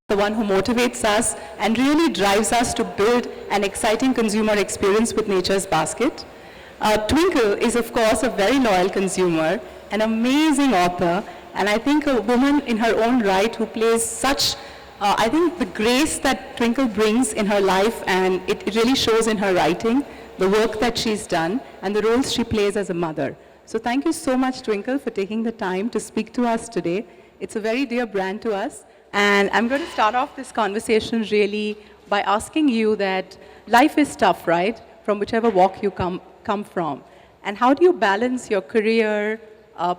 the one who motivates us and really drives us to build an exciting consumer experience with Nature's Basket. Twinkle is, of course, a very loyal consumer, an amazing author, and I think a woman in her own right who plays such, I think the grace that Twinkle brings in her life, and it really shows in her writing, the work that she's done, and the roles she plays as a mother. So thank you so much, Twinkle, for taking the time to speak to us today. It's a very dear brand to us. And I'm going to start off this conversation really by asking you that life is tough, right? From whichever walk you come from. And how do you balance your career,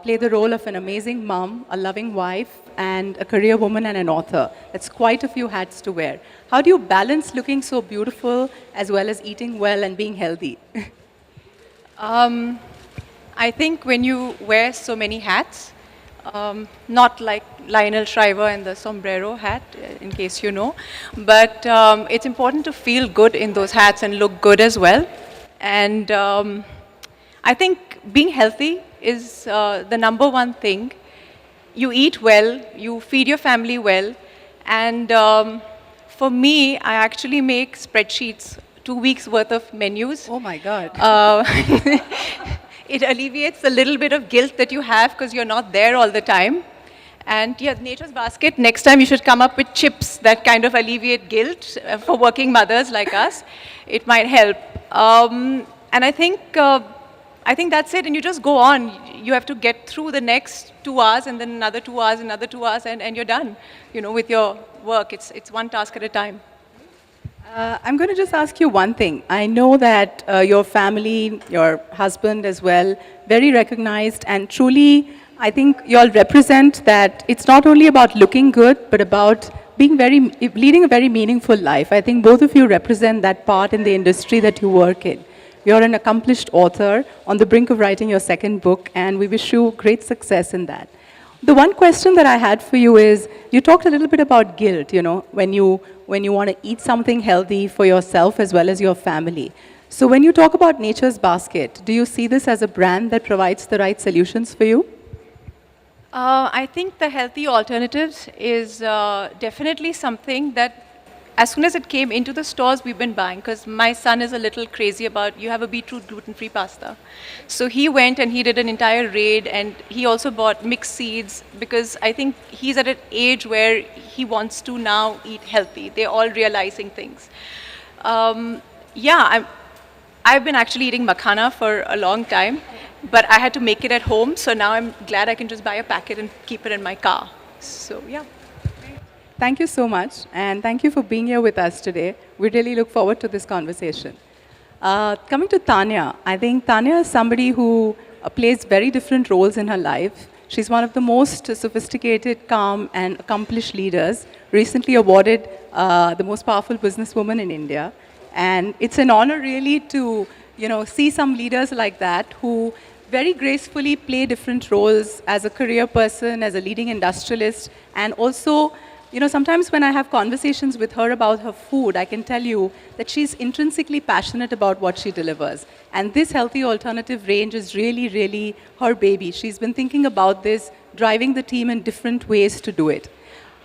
play the role of an amazing mom, a loving wife, and a career woman and an author? That's quite a few hats to wear. How do you balance looking so beautiful as well as eating well and being healthy? I think when you wear so many hats, not like Lionel Shriver and the sombrero hat, in case you know, but it's important to feel good in those hats and look good as well. And I think being healthy is the number one thing. You eat well, you feed your family well, and for me, I actually make spreadsheets, 2 weeks worth of menus. Oh my God. It alleviates a little bit of guilt that you have because you're not there all the time. And yeah, Nature's Basket, next time you should come up with chips that kind of alleviate guilt for working mothers like us. It might help. And I think that's it. And you just go on. You have to get through the next 2 hours and then another 2 hours, another 2 hours, and you're done, with your work. It's one task at a time. I'm going to just ask you one thing. I know that your family, your husband as well, very recognized, and truly, I think you all represent that it's not only about looking good, but about leading a very meaningful life. I think both of you represent that part in the industry that you work in. You're an accomplished author on the brink of writing your second book, and we wish you great success in that. The one question that I had for you is, you talked a little bit about guilt, when you want to eat something healthy for yourself as well as your family. So when you talk about Nature's Basket, do you see this as a brand that provides the right solutions for you? I think the healthy alternatives is definitely something that as soon as it came into the stores, we've been buying, because my son is a little crazy about, you have a beetroot gluten-free pasta. So he went and he did an entire raid, and he also bought mixed seeds, because I think he's at an age where he wants to now eat healthy. They're all realizing things. I've been actually eating makhana for a long time, but I had to make it at home, so now I'm glad I can just buy a packet and keep it in my car. So, yeah. Thank you so much, and thank you for being here with us today. We really look forward to this conversation. Coming to Tanya, I think Tanya is somebody who plays very different roles in her life. She's one of the most sophisticated, calm, and accomplished leaders, recently awarded the most powerful businesswoman in India. And it's an honor really to see some leaders like that who very gracefully play different roles as a career person, as a leading industrialist, and also sometimes when I have conversations with her about her food, I can tell you that she's intrinsically passionate about what she delivers. And this healthy alternative range is really, really her baby. She's been thinking about this, driving the team in different ways to do it.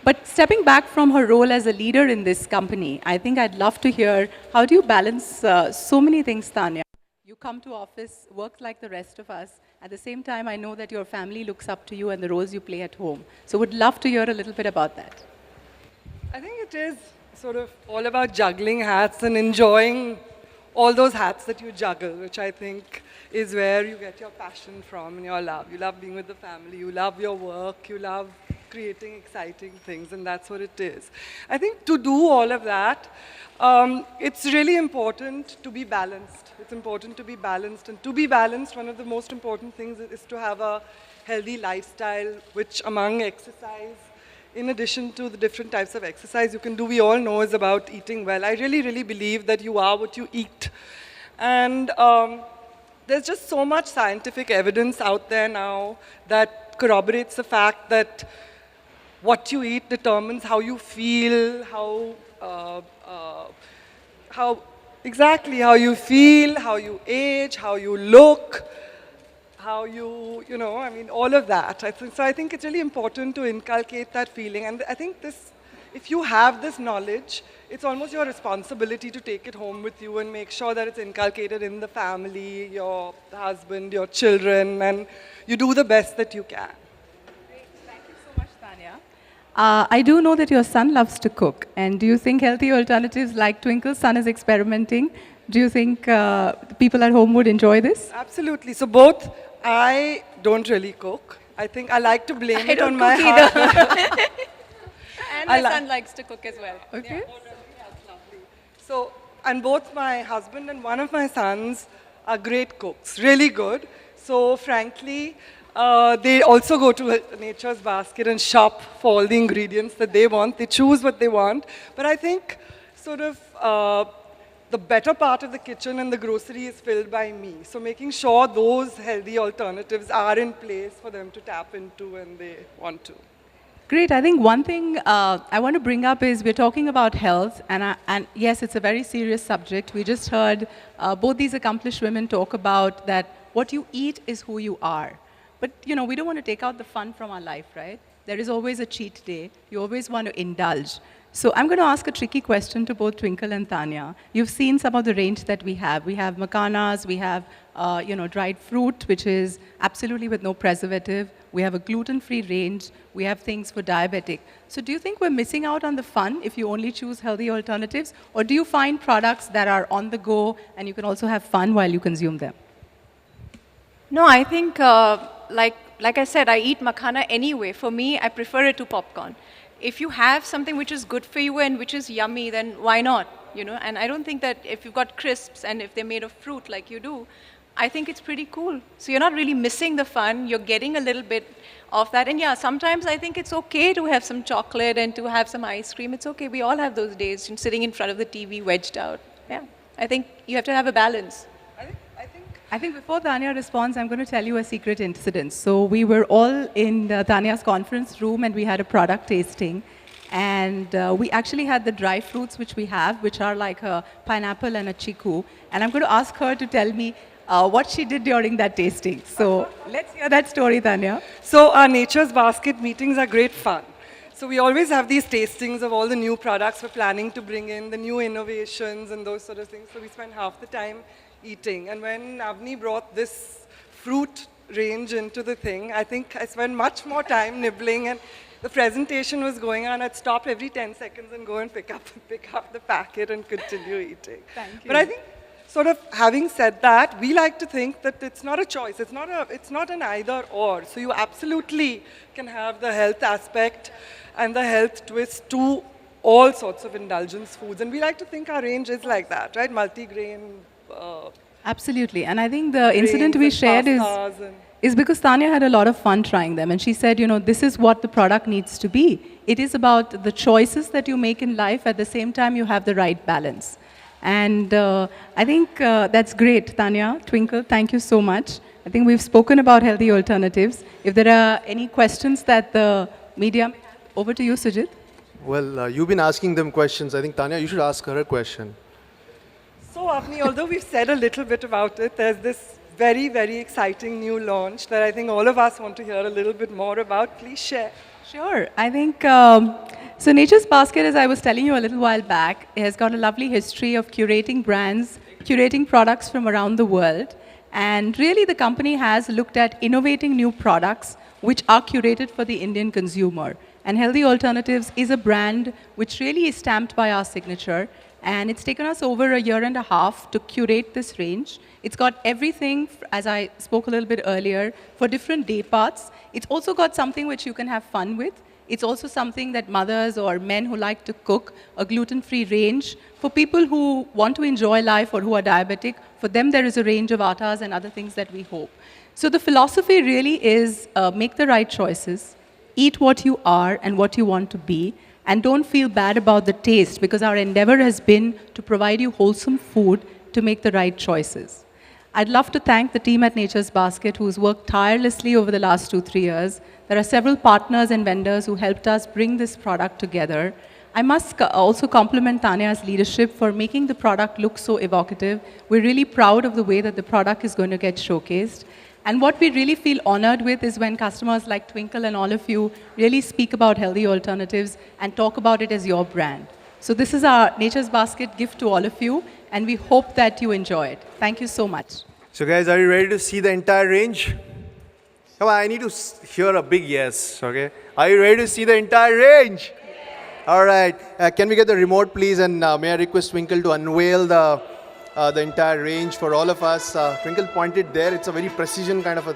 But stepping back from her role as a leader in this company, I think I'd love to hear, how do you balance so many things, Tanya? You come to office, work like the rest of us. At the same time, I know that your family looks up to you and the roles you play at home. So would love to hear a little bit about that. I think it is sort of all about juggling hats and enjoying all those hats that you juggle, which I think is where you get your passion from and your love. You love being with the family, you love your work, you love creating exciting things, and that's what it is. I think to do all of that, it's really important to be balanced. It's important to be balanced, and to be balanced, one of the most important things is to have a healthy lifestyle, which among exercise, in addition to the different types of exercise you can do, we all know is about eating well. I really, really believe that you are what you eat. And there's just so much scientific evidence out there now that corroborates the fact that what you eat determines how you feel, how you feel, how you age, how you look, how you, all of that. So I think it's really important to inculcate that feeling. And I think this if you have this knowledge, it's almost your responsibility to take it home with you and make sure that it's inculcated in the family, your husband, your children, and you do the best that you can. Thank you so much, Tanya. I do know that your son loves to cook. And do you think healthy alternatives like Twinkle's son is experimenting? Do you think people at home would enjoy this? Absolutely. So both, I don't really cook. I think I like to blame I it don't on my cook either. husband. And I my like- son likes to cook as well. Okay. So, and both my husband and one of my sons are great cooks, really good. So, frankly, they also go to Nature's Basket and shop for all the ingredients that they want. They choose what they want. But I think sort of the better part of the kitchen and the grocery is filled by me. So, making sure those healthy alternatives are in place for them to tap into when they want to. Great. I think one thing I want to bring up is we're talking about health, and yes, it's a very serious subject. We just heard both these accomplished women talk about that what you eat is who you are. But you know, we don't want to take out the fun from our life, right? There is always a cheat day. You always want to indulge. So I'm going to ask a tricky question to both Twinkle and Tanya. You've seen some of the range that we have. We have macanas, we have dried fruit, which is absolutely with no preservative. We have a gluten-free range. We have things for diabetic. So do you think we're missing out on the fun if you only choose healthy alternatives? Or do you find products that are on the go and you can also have fun while you consume them? No, I think, like I said, I eat makhana anyway. For me, I prefer it to popcorn. If you have something which is good for you and which is yummy, then why not? You know, and I don't think that if you've got crisps and if they're made of fruit like you do, I think it's pretty cool. So you're not really missing the fun. You're getting a little bit of that. And yeah, sometimes I think it's okay to have some chocolate and to have some ice cream. It's okay. We all have those days, sitting in front of the TV, wedged out. Yeah, I think you have to have a balance. I think before Tanya responds, I'm going to tell you a secret incident. So we were all in Tanya's conference room and we had a product tasting. And we actually had the dry fruits which we have, which are like a pineapple and a chiku. And I'm going to ask her to tell me what she did during that tasting. So let's hear that story, Tanya. So our Nature's Basket meetings are great fun. So we always have these tastings of all the new products we're planning to bring in, the new innovations and those sort of things. So we spend half the time eating. And when Avni brought this fruit range into the thing, I think I spent much more time nibbling, and the presentation was going on. I'd stop every 10 seconds and go and pick up the packet and continue eating. Thank you. But I think, sort of having said that, we like to think that it's not a choice. It's not an either or. So you absolutely can have the health aspect and the health twist to all sorts of indulgence foods. And we like to think our range is like that, right? Multigrain. Absolutely. And I think the incident we shared is because Tanya had a lot of fun trying them. And she said, you know, this is what the product needs to be. It is about the choices that you make in life. At the same time, you have the right balance. And I think that's great, Tanya. Twinkle, thank you so much. I think we've spoken about healthy alternatives. If there are any questions that the media may have, over to you, Sujit. Well, you've been asking them questions. I think, Tanya, you should ask her a question. So, Avni, although we've said a little bit about it, there's this very, very exciting new launch that I think all of us want to hear a little bit more about. Please share. Sure. I think, so Nature's Basket, as I was telling you a little while back, has got a lovely history of curating brands, curating products from around the world. And really the company has looked at innovating new products which are curated for the Indian consumer. And Healthy Alternatives is a brand which really is stamped by our signature. And it's taken us over a year and a half to curate this range. It's got everything, as I spoke a little bit earlier, for different day parts. It's also got something which you can have fun with. It's also something that mothers or men who like to cook, a gluten-free range. For people who want to enjoy life or who are diabetic, for them there is a range of attas and other things that we hope. So the philosophy really is make the right choices, eat what you are and what you want to be, and don't feel bad about the taste, because our endeavor has been to provide you wholesome food to make the right choices. I'd love to thank the team at Nature's Basket who's worked tirelessly over the last 2-3 years. There are several partners and vendors who helped us bring this product together. I must also compliment Tanya's leadership for making the product look so evocative. We're really proud of the way that the product is going to get showcased. And what we really feel honored with is when customers like Twinkle and all of you really speak about healthy alternatives and talk about it as your brand. So this is our Nature's Basket gift to all of you, and we hope that you enjoy it. Thank you so much. So guys, are you ready to see the entire range? Come on, I need to hear a big yes, okay? Are you ready to see the entire range? All right. Can we get the remote, please? And may I request Twinkle to unveil the entire range for all of us? Twinkle pointed there. It's a very precision kind of a...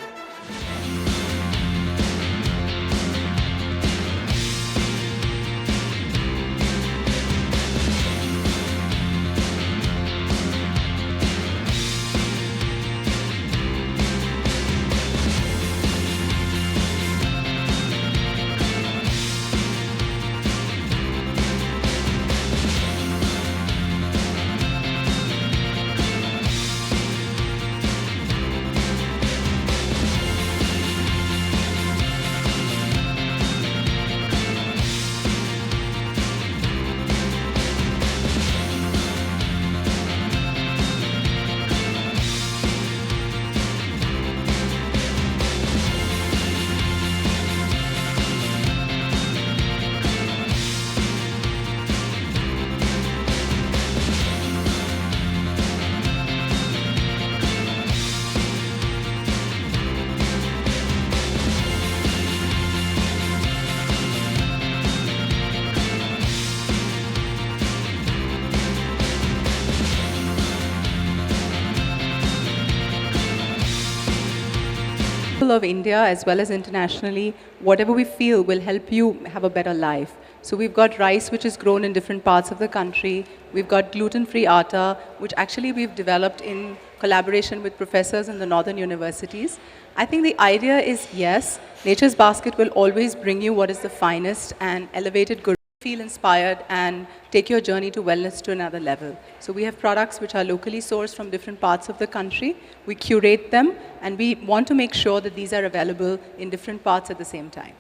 Of India as well as internationally, whatever we feel will help you have a better life. So we've got rice which is grown in different parts of the country. We've got gluten-free atta, which actually we've developed in collaboration with professors in the northern universities. I think the idea is, yes, Nature's Basket will always bring you what is the finest and elevated good. Feel inspired and take your journey to wellness to another level. So we have products which are locally sourced from different parts of the country. We curate them, and we want to make sure that these are available in different parts at the same time.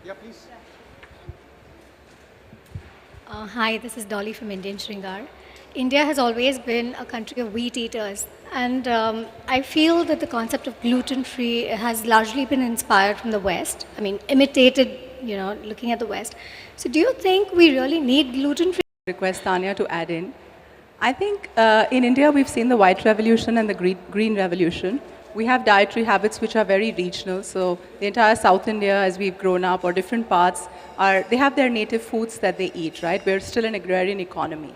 Yeah, please. Hi, this is Dolly from Indian Shringar. India has always been a country of wheat eaters, and I feel that the concept of gluten-free has largely been inspired from the West. I mean, imitated, looking at the West. So do you think we really need gluten-free? Request Tanya to add in. I think in India we've seen the white revolution and the green revolution. We have dietary habits which are very regional. So the entire South India, as we've grown up, or different parts, they have their native foods that they eat, right? We're still an agrarian economy.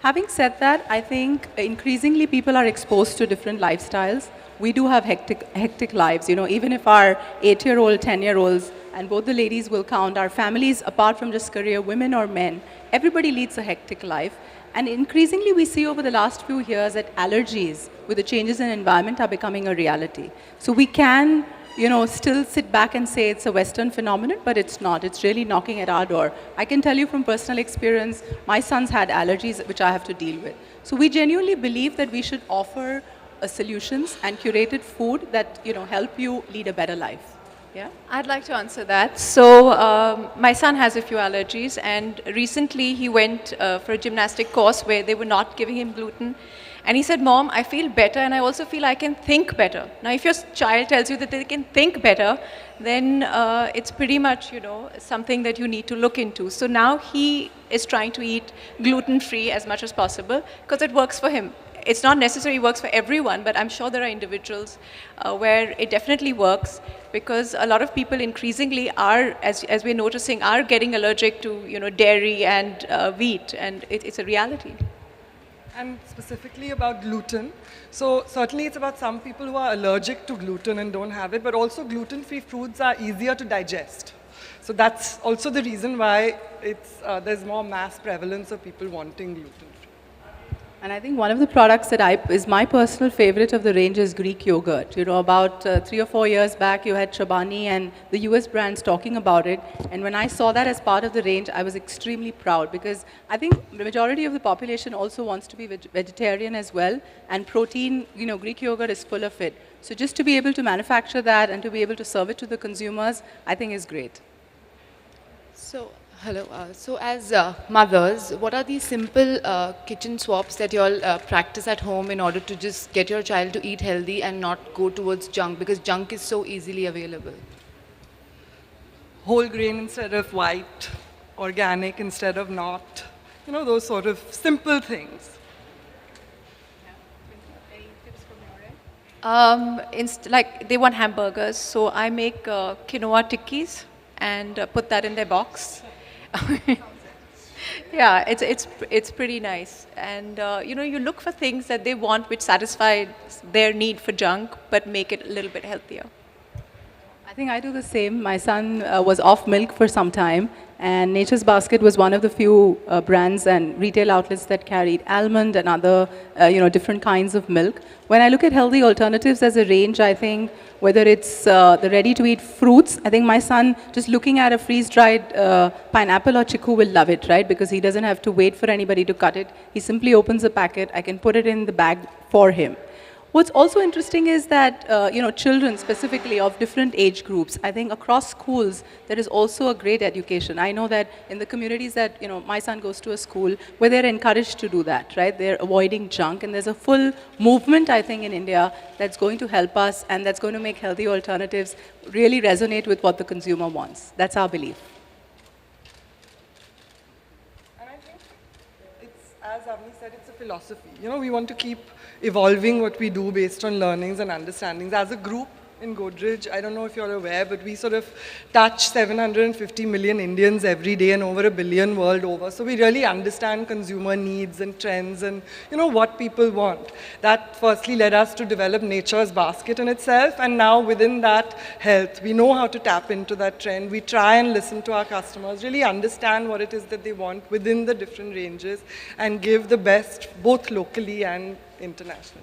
Having said that, I think increasingly people are exposed to different lifestyles. We do have hectic lives. Even if our 8-year-old, 10-year-olds, and both the ladies will count, our families, apart from just career, women or men, everybody leads a hectic life. And increasingly we see over the last few years that allergies with the changes in environment are becoming a reality. So we can, still sit back and say it's a Western phenomenon, but it's not. It's really knocking at our door. I can tell you from personal experience, my son's had allergies which I have to deal with. So we genuinely believe that we should offer solutions and curated food that, help you lead a better life. Yeah? I'd like to answer that. So my son has a few allergies, and recently he went for a gymnastic course where they were not giving him gluten. And he said, Mom, I feel better, and I also feel I can think better. Now, if your child tells you that they can think better, then it's pretty much, something that you need to look into. So now he is trying to eat gluten-free as much as possible because it works for him. It's not necessarily works for everyone, but I'm sure there are individuals where it definitely works, because a lot of people increasingly are, as we're noticing, are getting allergic to dairy and wheat, and it's a reality. And specifically about gluten, so certainly it's about some people who are allergic to gluten and don't have it, but also gluten-free foods are easier to digest. So that's also the reason why there's more mass prevalence of people wanting gluten-free. And I think one of the products that is my personal favorite of the range is Greek yogurt. About 3 or 4 years back, you had Chobani and the US brands talking about it. And when I saw that as part of the range, I was extremely proud, because I think the majority of the population also wants to be vegetarian as well. And protein, Greek yogurt is full of it. So just to be able to manufacture that and to be able to serve it to the consumers, I think is great. So, Hello. So, as mothers, what are the simple kitchen swaps that you all practice at home in order to just get your child to eat healthy and not go towards junk? Because junk is so easily available. Whole grain instead of white, organic instead of not. You know, those sort of simple things. Like they want hamburgers, so I make quinoa tikkis and put that in their box. Yeah, it's pretty nice, and you look for things that they want which satisfy their need for junk, but make it a little bit healthier. I think I do the same. My son was off milk for some time, and Nature's Basket was one of the few brands and retail outlets that carried almond and other, different kinds of milk. When I look at healthy alternatives as a range, I think whether it's the ready-to-eat fruits, I think my son, just looking at a freeze-dried pineapple or chiku, will love it, right? Because he doesn't have to wait for anybody to cut it. He simply opens a packet. I can put it in the bag for him. What's also interesting is that, children specifically of different age groups, I think across schools, there is also a great education. I know that in the communities that, my son goes to a school where they're encouraged to do that, right? They're avoiding junk, and there's a full movement, I think, in India that's going to help us and that's going to make healthy alternatives really resonate with what the consumer wants. That's our belief. And I think it's, as Avni said, it's a philosophy. You know, we want to keep evolving what we do based on learnings and understandings. As a group in Godrej, I don't know if you're aware, but we sort of touch 750 million Indians every day and over 1 billion world over. So we really understand consumer needs and trends and, what people want. That firstly led us to develop Nature's Basket in itself, and now within that, health. We know how to tap into that trend. We try and listen to our customers, really understand what it is that they want within the different ranges and give the best both locally and internationally.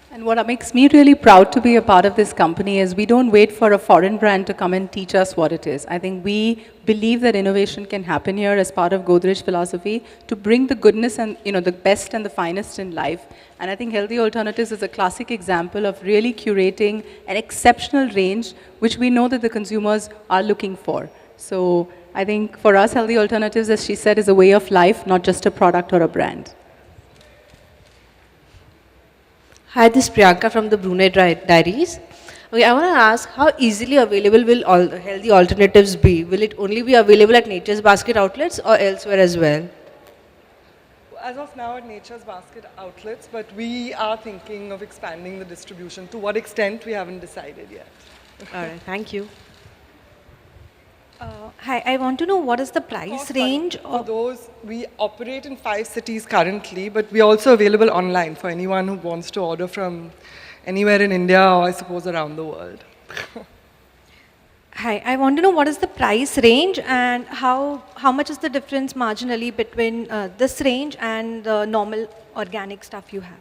And what makes me really proud to be a part of this company is we don't wait for a foreign brand to come and teach us what it is. I think we believe that innovation can happen here as part of Godrej philosophy to bring the goodness and the best and the finest in life. And I think Healthy Alternatives is a classic example of really curating an exceptional range which we know that the consumers are looking for. So I think for us, Healthy Alternatives, as she said, is a way of life, not just a product or a brand. Hi, this is Priyanka from the Brunei Diaries. Okay, I want to ask, how easily available will all the healthy alternatives be? Will it only be available at Nature's Basket outlets or elsewhere as well? As of now, at Nature's Basket outlets, but we are thinking of expanding the distribution. To what extent, we haven't decided yet. All right, thank you. Hi, I want to know what is the price range For those, we operate in 5 cities currently, but we are also available online for anyone who wants to order from anywhere in India or I suppose around the world. Hi, I want to know what is the price range and how much is the difference marginally between this range and the normal organic stuff you have?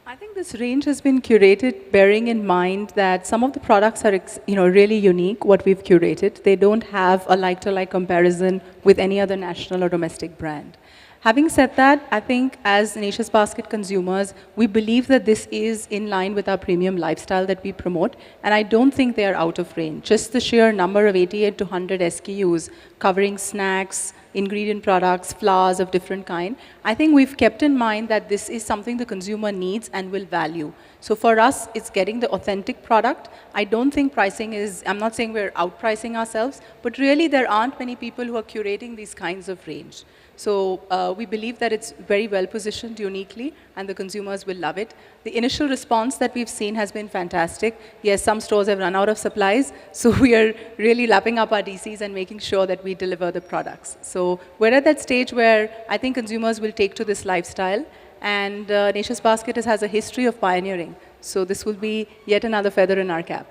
I think this range has been curated bearing in mind that some of the products are really unique, what we've curated. They don't have a like-to-like comparison with any other national or domestic brand. Having said that, I think as Nature's Basket consumers, we believe that this is in line with our premium lifestyle that we promote, and I don't think they are out of range. Just the sheer number of 88 to 100 SKUs covering snacks, ingredient products, flours of different kind, I think we've kept in mind that this is something the consumer needs and will value. So for us, it's getting the authentic product. I don't think pricing is, I'm not saying we're outpricing ourselves, but really there aren't many people who are curating these kinds of range. So we believe that it's very well positioned uniquely and the consumers will love it. The initial response that we've seen has been fantastic. Yes, some stores have run out of supplies, so we are really lapping up our DCs and making sure that we deliver the products. So we're at that stage where I think consumers will take to this lifestyle, and Nature's Basket has a history of pioneering. So this will be yet another feather in our cap.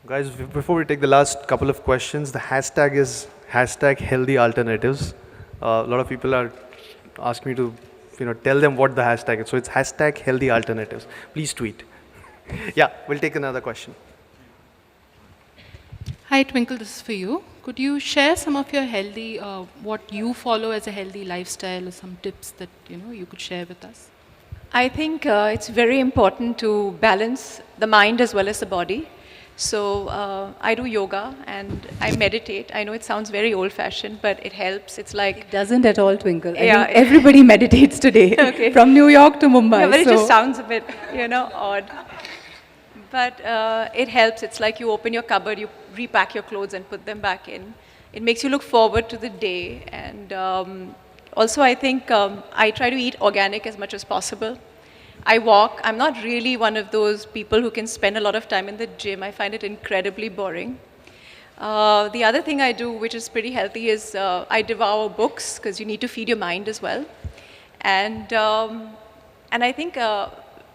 Guys, before we take the last couple of questions, the hashtag is #HealthyAlternatives. A lot of people are asking me to tell them what the hashtag is. So it's #HealthyAlternatives. Please tweet. Yeah, we'll take another question. Hi, Twinkle, this is for you. Could you share some of your healthy, what you follow as a healthy lifestyle, or some tips that you could share with us? I think it's very important to balance the mind as well as the body. So I do yoga and I meditate. I know it sounds very old-fashioned, but it helps. It's like It doesn't at all, Twinkle. I Yeah. think everybody meditates today, Okay. from New York to Mumbai. yeah, but it just so- sounds a bit, odd. But it helps. It's like you open your cupboard, you repack your clothes and put them back in. It makes you look forward to the day. And also, I think I try to eat organic as much as possible. I walk. I'm not really one of those people who can spend a lot of time in the gym. I find it incredibly boring. The other thing I do, which is pretty healthy, is I devour books because you need to feed your mind as well. And I think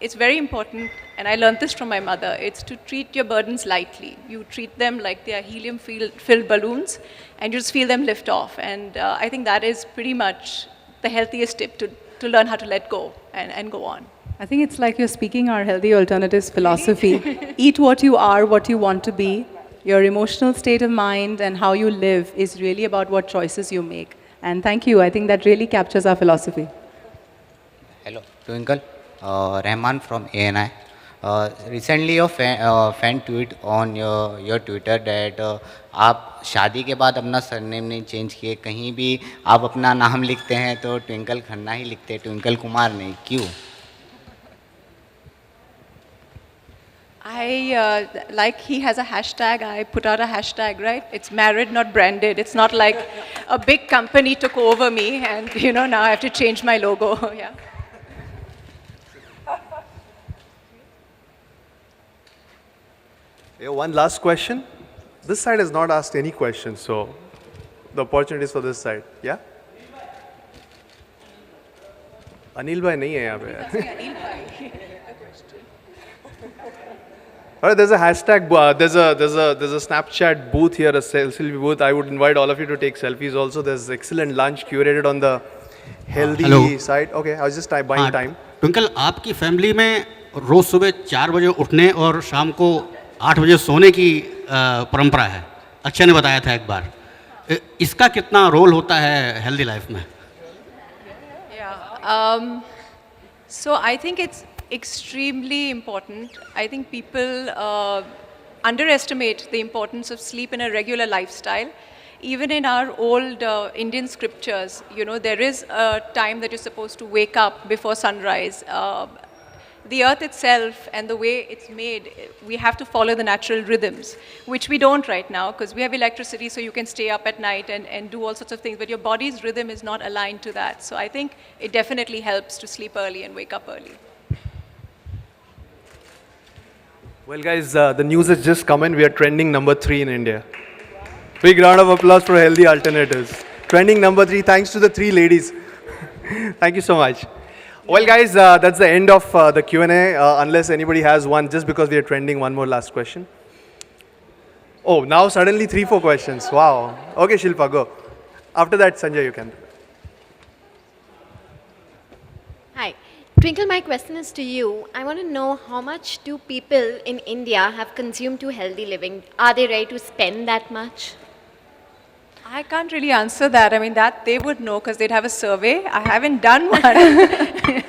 it's very important, and I learned this from my mother, it's to treat your burdens lightly. You treat them like they are helium-filled balloons, and you just feel them lift off. And I think that is pretty much the healthiest tip to learn how to let go and go on. I think it's like you're speaking our healthy alternatives philosophy. Eat what you are, what you want to be. Your emotional state of mind and how you live is really about what choices you make. And thank you. I think that really captures our philosophy. Hello, Twinkle. Rahman from ANI. Recently, your fan tweet on your Twitter that आप शादी के बाद अपना surname नहीं change किए, कहीं भी आप अपना नाम लिखते हैं तो ट्विंकल खन्ना ही लिखते हैं, ट्विंकल कुमार नहीं, क्यों? Like he has a hashtag, I put out a hashtag, right? It's married, not branded. It's not like a big company took over me and, now I have to change my logo. Yeah. Yeah, one last question. This side has not asked any questions, so the opportunity is for this side. Yeah? Anil bhai nahi hai yahan pe. All right, there's a hashtag, there's a Snapchat booth here, a selfie booth. I would invite all of you to take selfies also. There's excellent lunch curated on the healthy Hello. side. Okay, I was just buying time. Twinkle, आपकी family में रोज़ सुबह 4 बजे उठने और शाम को 8 बजे सोने की परंपरा है। अच्छे ने बताया था एक बार। इसका कितना रोल होता है हेल्दी लाइफ में? Yeah. So I think it's extremely important. I think people underestimate the importance of sleep in a regular lifestyle. Even in our old Indian scriptures, there is a time that you're supposed to wake up before sunrise. The earth itself and the way it's made, we have to follow the natural rhythms, which we don't right now because we have electricity, so you can stay up at night and do all sorts of things, but your body's rhythm is not aligned to that. So I think it definitely helps to sleep early and wake up early. Well, guys, the news has just come in. We are trending number 3 in India. Big round of applause for healthy alternatives. Trending number 3, thanks to the 3 ladies. Thank you so much. Well, guys, that's the end of the Q&A. Unless anybody has one, just because we are trending, one more last question. Oh, now suddenly 3-4 questions. Wow. Okay, Shilpa, go. After that, Sanjay, you can. Hi. Twinkle, my question is to you. I want to know how much do people in India have consumed to healthy living? Are they ready to spend that much? I can't really answer that. I mean, that they would know because they'd have a survey. I haven't done one.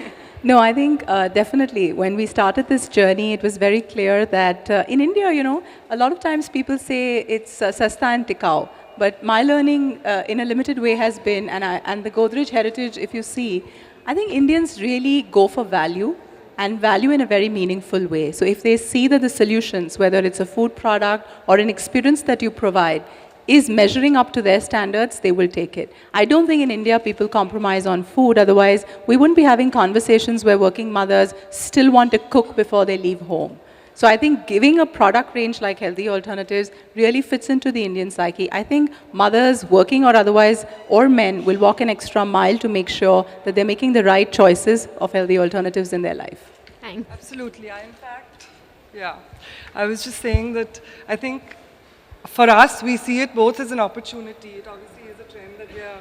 No, I think definitely when we started this journey, it was very clear that in India, a lot of times people say it's sasta and tikau. But my learning in a limited way has been, and the Godrej heritage, if you see, I think Indians really go for value and value in a very meaningful way. So if they see that the solutions, whether it's a food product or an experience that you provide, is measuring up to their standards, they will take it. I don't think in India people compromise on food, otherwise we wouldn't be having conversations where working mothers still want to cook before they leave home. So I think giving a product range like Healthy Alternatives really fits into the Indian psyche. I think mothers, working or otherwise, or men, will walk an extra mile to make sure that they're making the right choices of healthy alternatives in their life. Thanks. Absolutely. In fact, yeah. I was just saying that I think for us, we see it both as an opportunity. It obviously is a trend that we are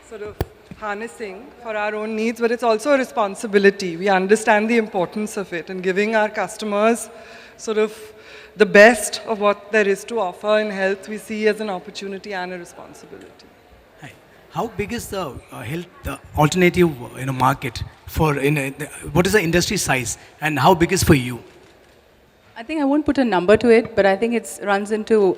sort of harnessing for our own needs, but it's also a responsibility. We understand the importance of it and giving our customers sort of the best of what there is to offer in health, we see as an opportunity and a responsibility. Hi. How big is the health alternative market for what is the industry size and how big is for you? I think I won't put a number to it, but I think it runs into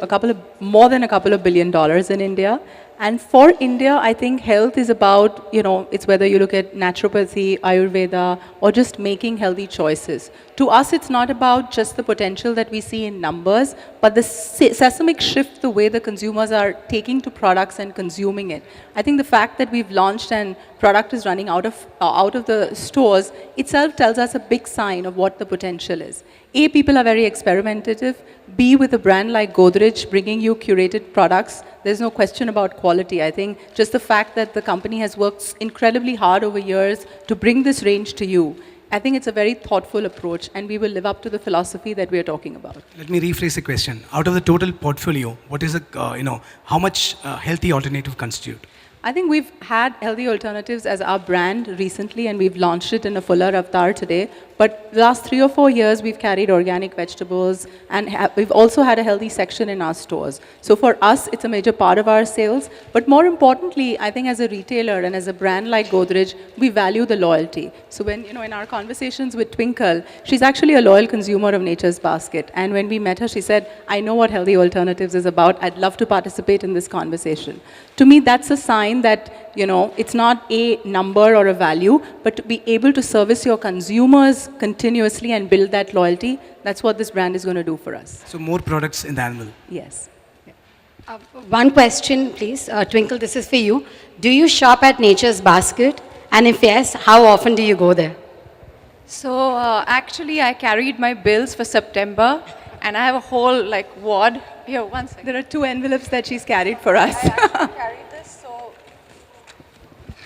more than a couple of $1 billion in India. And for India, I think health is about, it's whether you look at naturopathy, Ayurveda, or just making healthy choices. To us, it's not about just the potential that we see in numbers, but the seismic shift, the way the consumers are taking to products and consuming it. I think the fact that we've launched and product is running out of the stores itself tells us a big sign of what the potential is. A, people are very experimentative. B, with a brand like Godrej bringing you curated products, there's no question about quality. I think just the fact that the company has worked incredibly hard over years to bring this range to you, I think it's a very thoughtful approach, and we will live up to the philosophy that we are talking about. Let me rephrase the question. Out of the total portfolio, what is how much healthy alternative constitute? I think we've had healthy alternatives as our brand recently, and we've launched it in a fuller avatar today. But the last 3 or 4 years, we've carried organic vegetables, and we've also had a healthy section in our stores. So for us, it's a major part of our sales. But more importantly, I think as a retailer and as a brand like Godrej, we value the loyalty. So when, in our conversations with Twinkle, she's actually a loyal consumer of Nature's Basket. And when we met her, she said, I know what healthy alternatives is about. I'd love to participate in this conversation. To me, that's a sign that, it's not a number or a value, but to be able to service your consumers continuously and build that loyalty, that's what this brand is going to do for us. So more products in the animal. Yes. One question, please. Twinkle, this is for you. Do you shop at Nature's Basket? And if yes, how often do you go there? So actually, I carried my bills for September, and I have a whole wad. Here, one second. There are 2 envelopes that she's carried for us. I actually carried this, so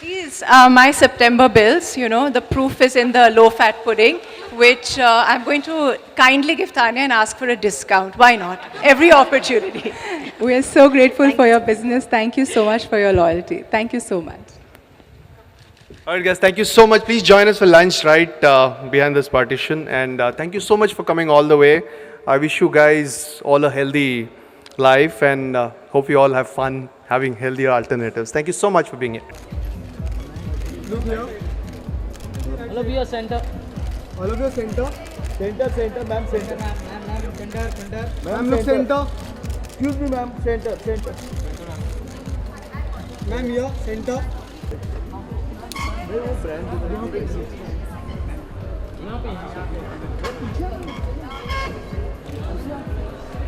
these are my September bills. The proof is in the low-fat pudding, which I'm going to kindly give Tanya and ask for a discount. Why not? Every opportunity. We are so grateful for your business. Thank you so much for your loyalty. Thank you so much. All right, guys, thank you so much. Please join us for lunch right behind this partition. And thank you so much for coming all the way. I wish you guys all a healthy life, and hope you all have fun having healthier alternatives. Thank you so much for being here. Look here. All of you are center. All of you are center. Center, ma'am, center. Ma'am, center. Ma'am, look center. Excuse me, ma'am, center. Ma'am, here, center.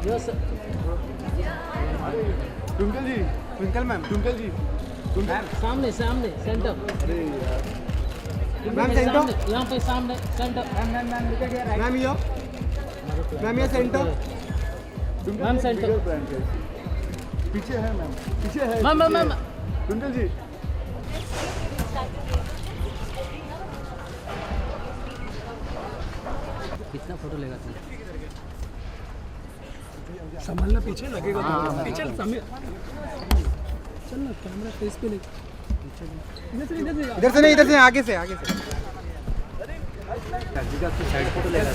Yes, sir. Twinkle ji, Twinkle ma'am, Twinkle ji. Ma'am, सामने centre. Ma'am centre. यहाँ पे सामने centre. Ma'am look at here. Ma'am here. Ma'am here centre. Ma'am centre. पीछे है ma'am. पीछे है. Ma'am. Twinkle जी. कितना photo लेगा तू? संभालना पीछे लगेगा तो पीछे चल ना कैमरा फेस पे ले इधर से नहीं आगे से साइड फोटो लेगा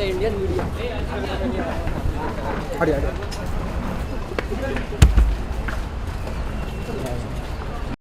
इंडियन मीडिया